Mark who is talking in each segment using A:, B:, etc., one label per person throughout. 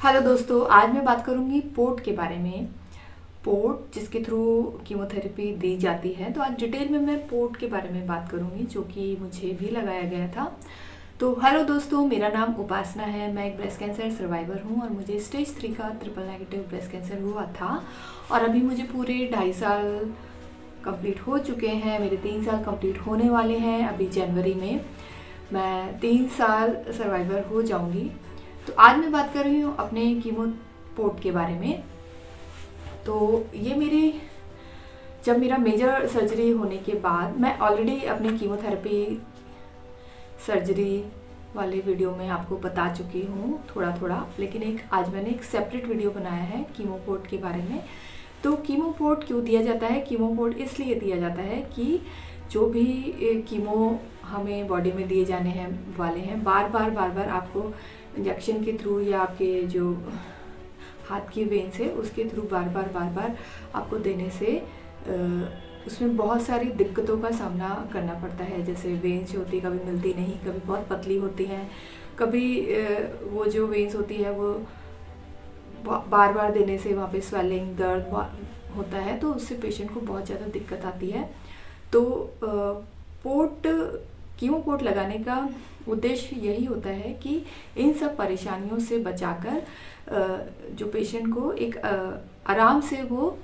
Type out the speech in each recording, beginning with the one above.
A: Hello दोस्तों, आज मैं बात करूंगी पोर्ट के बारे में। पोर्ट जिसके थ्रू कीमोथेरेपी दी जाती है, तो आज डिटेल में मैं पोर्ट के बारे में बात करूंगी जो कि मुझे भी लगाया गया था। तो हेलो दोस्तों, मेरा नाम उपासना है। मैं एक ब्रेस्ट कैंसर सर्वाइवर हूं और मुझे स्टेज 3 का ट्रिपल नेगेटिव ब्रेस्ट कैंसर हुआ था और अभी मुझे पूरे 2.5 साल कंप्लीट हो चुके हैं। मेरे 3 साल कंप्लीट होने वाले हैं। अभी जनवरी में मैं 3 साल सर्वाइवर हो जाऊंगी। तो आज मैं बात कर रही हूँ अपने कीमो पोर्ट के बारे में। तो ये जब मेरा मेजर सर्जरी होने के बाद मैं ऑलरेडी अपने कीमोथेरेपी सर्जरी वाले वीडियो में आपको बता चुकी हूँ थोड़ा थोड़ा, लेकिन आज मैंने एक सेपरेट वीडियो बनाया है कीमो पोर्ट के बारे में। तो कीमो पोर्ट क्यों दिया जाता है? कीमो पोर्ट इसलिए दिया जाता है कि जो भी कीमो हमें बॉडी में दिए जाने हैं वाले हैं, बार बार आपको इंजेक्शन के थ्रू या आपके जो हाथ की वेन से उसके थ्रू बार बार आपको देने से उसमें बहुत सारी दिक्कतों का सामना करना पड़ता है। जैसे वेन्स होती है, कभी मिलती नहीं, कभी बहुत पतली होती हैं, कभी वो जो वेन्स होती है वो बार बार देने से वहाँ पे स्वेलिंग दर्द होता है, तो उससे पेशेंट को बहुत ज़्यादा दिक्कत आती है। तो कीमो पोर्ट लगाने का उद्देश्य यही होता है कि इन सब परेशानियों से बचाकर जो पेशेंट को एक आराम से वो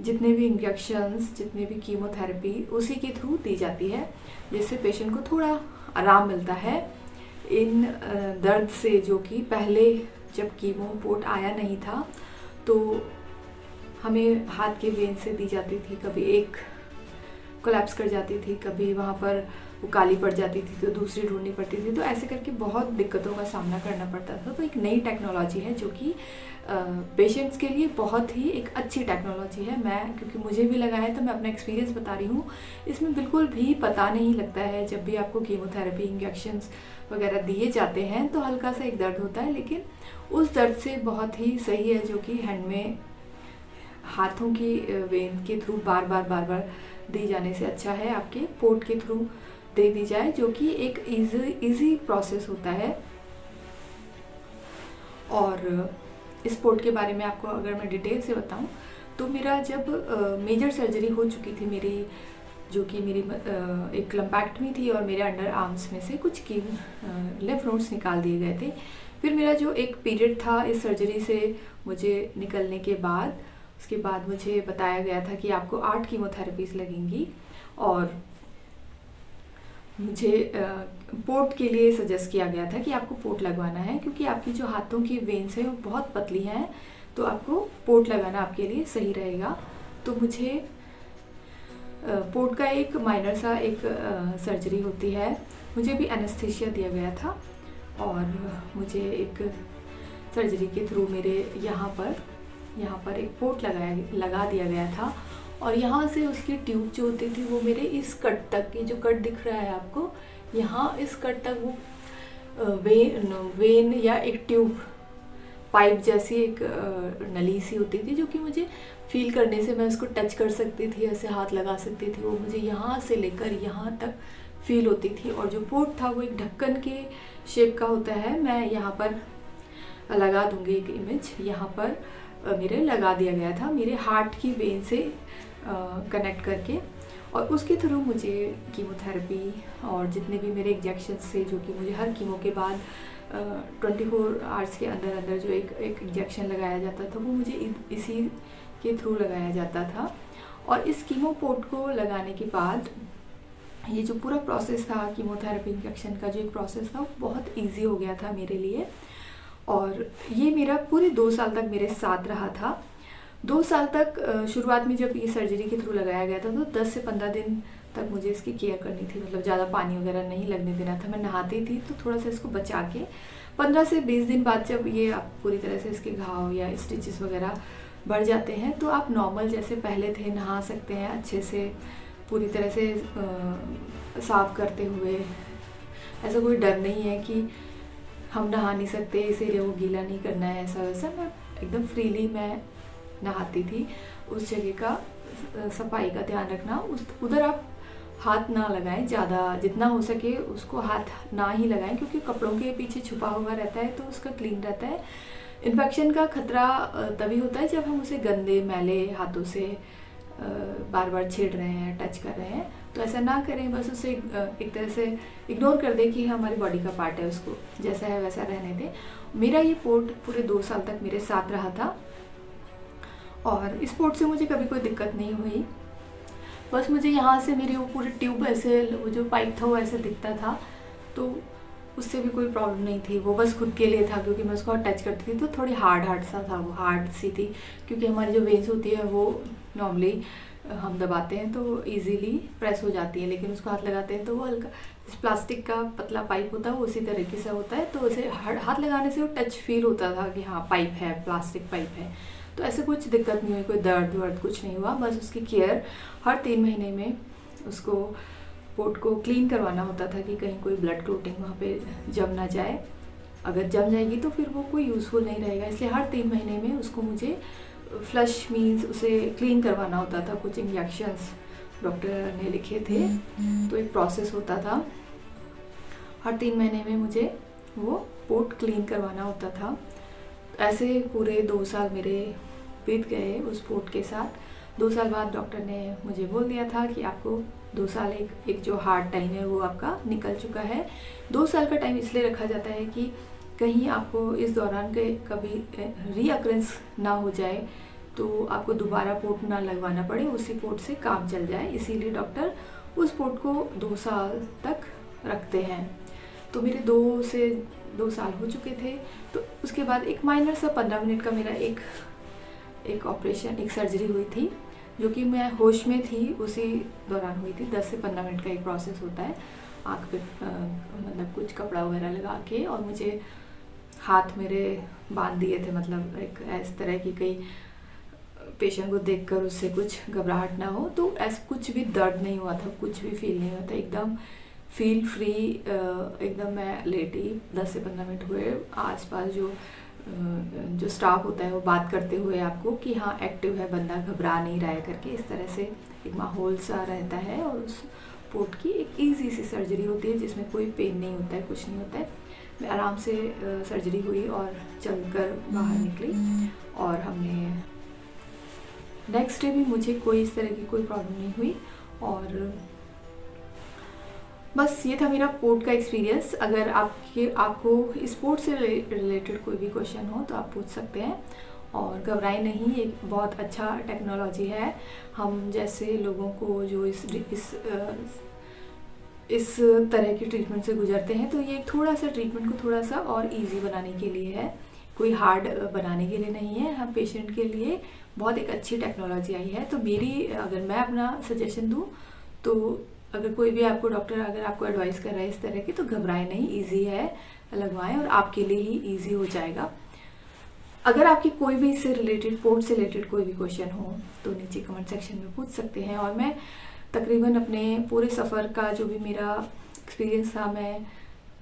A: जितने भी इंजेक्शंस, जितने भी कीमोथेरेपी उसी के थ्रू दी जाती है, जिससे पेशेंट को थोड़ा आराम मिलता है इन दर्द से, जो कि पहले जब कीमो पोर्ट आया नहीं था तो हमें हाथ के वेन से दी जाती थी, कभी एक कोलैप्स कर जाती थी, कभी वहाँ पर वो काली पड़ जाती थी तो दूसरी ढूंढनी पड़ती थी। तो ऐसे करके बहुत दिक्कतों का सामना करना पड़ता था। तो एक नई टेक्नोलॉजी है जो कि पेशेंट्स के लिए बहुत ही एक अच्छी टेक्नोलॉजी है। मैं क्योंकि मुझे भी लगा है तो मैं अपना एक्सपीरियंस बता रही हूँ। इसमें बिल्कुल भी पता नहीं लगता है। जब भी आपको कीमोथेरेपी इंजेक्शंस वगैरह दिए जाते हैं तो हल्का सा एक दर्द होता है, लेकिन उस दर्द से बहुत ही सही है जो कि हैंड में हाथों की वेन के थ्रू बार बार दी जाने से अच्छा है आपके पोर्ट के थ्रू दे दी जाए, जो कि एक इजी प्रोसेस होता है। और इस पोर्ट के बारे में आपको अगर मैं डिटेल से बताऊं तो मेरा जब मेजर सर्जरी हो चुकी थी मेरी, जो कि मेरी एक लंपेक्टमी थी और मेरे अंडर आर्म्स में से कुछ लिम्फ नोड्स निकाल दिए गए थे। फिर मेरा जो एक पीरियड था इस सर्जरी से मुझे निकलने के बाद, उसके बाद मुझे बताया गया था कि आपको 8 कीमोथेरेपीज लगेंगी और मुझे पोर्ट के लिए सजेस्ट किया गया था कि आपको पोर्ट लगवाना है, क्योंकि आपकी जो हाथों की वेन्स है वो बहुत पतली हैं, तो आपको पोर्ट लगाना आपके लिए सही रहेगा। तो मुझे पोर्ट का एक माइनर सा एक सर्जरी होती है, मुझे भी एनेस्थीसिया दिया गया था और मुझे एक सर्जरी के थ्रू मेरे यहाँ पर एक पोर्ट लगा दिया गया था और यहाँ से उसकी ट्यूब जो होती थी वो मेरे इस कट तक, ये जो कट दिख रहा है आपको, यहाँ इस कट तक वो वेन या एक ट्यूब पाइप जैसी एक नली सी होती थी, जो कि मुझे फील करने से मैं उसको टच कर सकती थी, ऐसे हाथ लगा सकती थी, वो मुझे यहाँ से लेकर यहाँ तक फील होती थी। और जो पोर्ट था वो एक ढक्कन के शेप का होता है। मैं यहाँ पर लगा दूंगी एक इमेज, यहाँ पर मेरे लगा दिया गया था मेरे हार्ट की वेन से कनेक्ट करके, और उसके थ्रू मुझे कीमोथेरेपी और जितने भी मेरे इंजेक्शन थे, जो कि मुझे हर कीमो के बाद 24 आवर्स के अंदर जो एक इंजेक्शन लगाया जाता था वो मुझे इसी के थ्रू लगाया जाता था। और इस कीमो पोर्ट को लगाने के बाद ये जो पूरा प्रोसेस था कीमोथेरेपी इंजेक्शन का, जो एक प्रोसेस था वो बहुत ईजी हो गया था मेरे लिए। और ये मेरा पूरे 2 साल तक मेरे साथ रहा था। 2 साल तक शुरुआत में जब ये सर्जरी के थ्रू लगाया गया था तो 10 से 15 दिन तक मुझे इसकी केयर करनी थी, मतलब ज़्यादा पानी वगैरह नहीं लगने देना था। मैं नहाती थी तो थोड़ा सा इसको बचा के 15 से 20 दिन बाद जब ये आप पूरी तरह से इसके घाव या स्टिचेस वगैरह बढ़ जाते हैं तो आप नॉर्मल जैसे पहले थे नहा सकते हैं अच्छे से, पूरी तरह से साफ करते हुए। ऐसा कोई डर नहीं है कि हम नहा नहीं सकते इसीलिए वो गीला नहीं करना है, ऐसा वैसा। मैं एकदम फ्रीली मैं नहाती थी। उस जगह का सफाई का ध्यान रखना, उधर आप हाथ ना लगाएं, ज़्यादा जितना हो सके उसको हाथ ना ही लगाएं, क्योंकि कपड़ों के पीछे छुपा हुआ रहता है तो उसका क्लीन रहता है। इन्फेक्शन का खतरा तभी होता है जब हम उसे गंदे मैले हाथों से बार बार छेड़ रहे हैं, टच कर रहे हैं। तो ऐसा ना करें, बस उसे एक तरह से इग्नोर कर दें कि हमारी बॉडी का पार्ट है, उसको जैसा है वैसा रहने दें। मेरा ये पोर्ट पूरे 2 साल तक मेरे साथ रहा था और इस पोर्ट से मुझे कभी कोई दिक्कत नहीं हुई। बस मुझे यहाँ से मेरी वो पूरी ट्यूब ऐसे, वो जो पाइप था वो ऐसे दिखता था, तो उससे भी कोई प्रॉब्लम नहीं थी। वो बस खुद के लिए था, क्योंकि मैं उसको टच करती थी तो थोड़ी हार्ड सा था, वो हार्ड सी थी, क्योंकि हमारी जो वेन्स होती है वो नॉर्मली हम दबाते हैं तो इजीली प्रेस हो जाती है, लेकिन उसको हाथ लगाते हैं तो वो हल्का, प्लास्टिक का पतला पाइप होता है वो उसी तरीके से होता है, तो उसे हाथ लगाने से वो टच फील होता था कि हाँ पाइप है, प्लास्टिक पाइप है। तो ऐसे कुछ दिक्कत नहीं हुई, कोई दर्द वर्द कुछ नहीं हुआ। बस उसकी केयर हर 3 महीने में उसको पोर्ट को क्लीन करवाना होता था कि कहीं कोई ब्लड क्लोटिंग वहाँ पे जम ना जाए। अगर जम जाएगी तो फिर वो कोई यूज़फुल नहीं रहेगा, इसलिए हर 3 महीने में उसको मुझे फ्लश मीन्स उसे क्लीन करवाना होता था। कुछ इंजेक्शंस डॉक्टर ने लिखे थे, तो एक प्रोसेस होता था, हर 3 महीने में मुझे वो पोर्ट क्लीन करवाना होता था। ऐसे पूरे 2 साल मेरे बीत गए उस पोर्ट के साथ। 2 साल बाद डॉक्टर ने मुझे बोल दिया था कि आपको 2 साल एक जो हार्ड टाइम है वो आपका निकल चुका है। 2 साल का टाइम इसलिए रखा जाता है कि कहीं आपको इस दौरान के कभी रीअकरेंस ना हो जाए, तो आपको दोबारा पोर्ट ना लगवाना पड़े, उसी पोर्ट से काम चल जाए, इसीलिए डॉक्टर उस पोर्ट को 2 साल तक रखते हैं। तो मेरे 2 साल हो चुके थे, तो उसके बाद एक माइनर सा 15 मिनट का मेरा एक ऑपरेशन, एक सर्जरी हुई थी, जो कि मैं होश में थी उसी दौरान हुई थी। 10 से 15 मिनट का एक प्रोसेस होता है, आँख पे मतलब कुछ कपड़ा वगैरह लगा के, और मुझे हाथ मेरे बांध दिए थे, मतलब एक इस तरह की कई पेशेंट को देखकर उससे कुछ घबराहट ना हो। तो ऐसा कुछ भी दर्द नहीं हुआ था, कुछ भी फील नहीं हुआ था, एकदम फील फ्री, एकदम मैं लेटी। 10 से 15 मिनट हुए, आसपास जो स्टाफ होता है वो बात करते हुए आपको कि हाँ एक्टिव है बंदा, घबरा नहीं रहा है करके, इस तरह से एक माहौल सा रहता है। और उस पोर्ट की एक ईजी सी सर्जरी होती है जिसमें कोई पेन नहीं होता है, कुछ नहीं होता है। मैं आराम से सर्जरी हुई और चलकर बाहर निकली, और हमने नेक्स्ट डे भी मुझे कोई इस तरह की कोई प्रॉब्लम नहीं हुई। और बस ये था मेरा पोर्ट का एक्सपीरियंस। अगर आपको इस पोर्ट से रिलेटेड कोई भी क्वेश्चन हो तो आप पूछ सकते हैं, और घबराएं नहीं, एक बहुत अच्छा टेक्नोलॉजी है। हम जैसे लोगों को जो इस तरह की ट्रीटमेंट से गुजरते हैं, तो ये थोड़ा सा ट्रीटमेंट को थोड़ा सा और इजी बनाने के लिए है, कोई हार्ड बनाने के लिए नहीं है। हम पेशेंट के लिए बहुत एक अच्छी टेक्नोलॉजी आई है। तो अगर मैं अपना सजेशन दूँ, तो अगर कोई भी आपको डॉक्टर अगर आपको एडवाइस कर रहा है इस तरह की, तो घबराएं नहीं, इजी है, लगवाएं और आपके लिए ही इजी हो जाएगा। अगर आपकी कोई भी इससे रिलेटेड, पोर्ट से रिलेटेड कोई भी क्वेश्चन हो तो नीचे कमेंट सेक्शन में पूछ सकते हैं। और मैं तकरीबन अपने पूरे सफ़र का जो भी मेरा एक्सपीरियंस था, मैं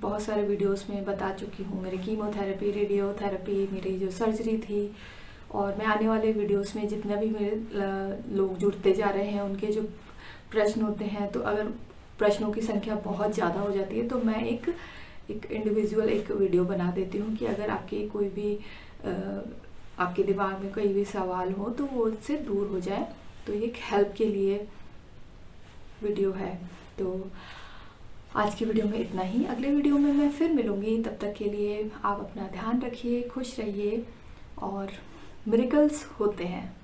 A: बहुत सारे वीडियोस में बता चुकी हूँ। मेरी कीमोथेरेपी, रेडियोथेरेपी, मेरी जो सर्जरी थी, और मैं आने वाले वीडियोस में जितना भी मेरे लोग जुड़ते जा रहे हैं उनके जो प्रश्न होते हैं, तो अगर प्रश्नों की संख्या बहुत ज़्यादा हो जाती है तो मैं एक इंडिविजुअल एक वीडियो बना देती हूँ कि अगर आपके कोई भी आपके दिमाग में कोई भी सवाल हो तो वो उससे दूर हो जाए। तो ये एक हेल्प के लिए वीडियो है। तो आज की वीडियो में इतना ही। अगले वीडियो में मैं फिर मिलूँगी, तब तक के लिए आप अपना ध्यान रखिए, खुश रहिए, और मिरेकल्स होते हैं।